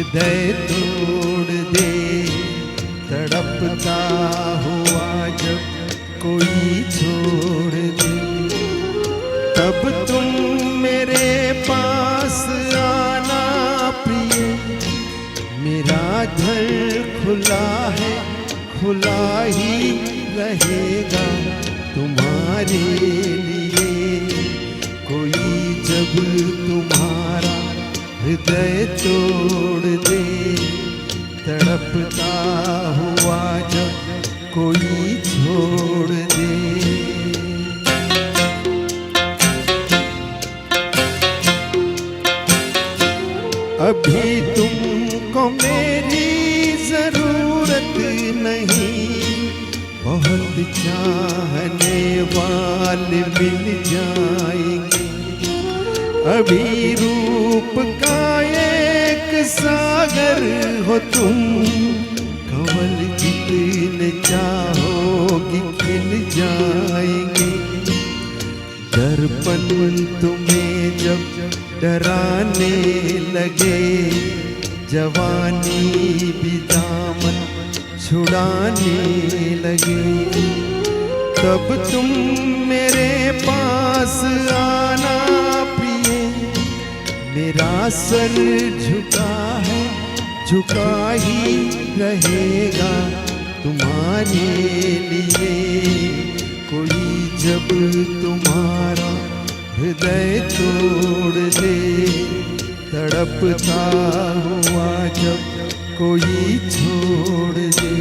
हृदय तोड़ दे, तड़पता हुआ जब कोई छोड़ दे, तब तुम मेरे पास आना प्रिय। मेरा घर खुला है, खुला ही रहेगा तुम्हारे लिए। कोई जब तुम्हारा हृदय तोड़ दे, तड़पता हुआ जब कोई छोड़ दे। अभी तुमको मेरी जरूरत नहीं, बहुत चाहने वाले मिल जाएंगे। अभी रूप का एक सागर हो तुम, कमल जितने चाहोगी खिल जाएंगे। दर्पण तुम्हें जब डराने लगे, जवानी भी दामन छुड़ाने लगे, तब तुम मेरे पास आना प्रिय। मेरा सर झुका है, झुका ही रहेगा तुम्हारे लिए। कोई जब तुम्हारा हृदय तोड़ दे, तड़पता हुआ जब कोई छोड़ दे।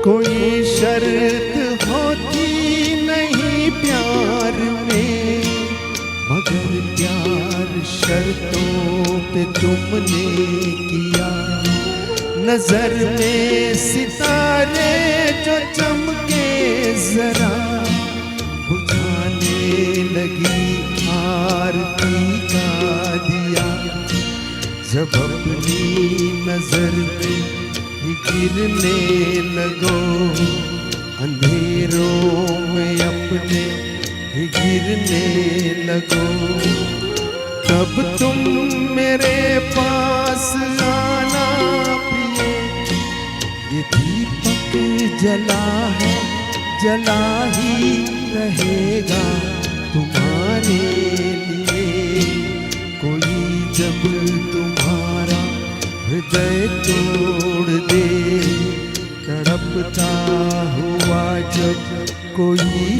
कोई शर्त होती नहीं प्यार में, मगर प्यार शर्तों पे तुमने किया। नजर में सितारे जो चमके जरा, बुझाने लगी आरती का दिया। जब अपनी नजर में गिरने लगो, अंधेरों में अपने गिरने लगो, तब तुम मेरे पास आना प्रिय। ये दीपक जला है, जला ही रहेगा तुम्हारे लिए। कोई जब तुम्हारा हृदय तोड़ दे, तड़पता हुआ जब कोई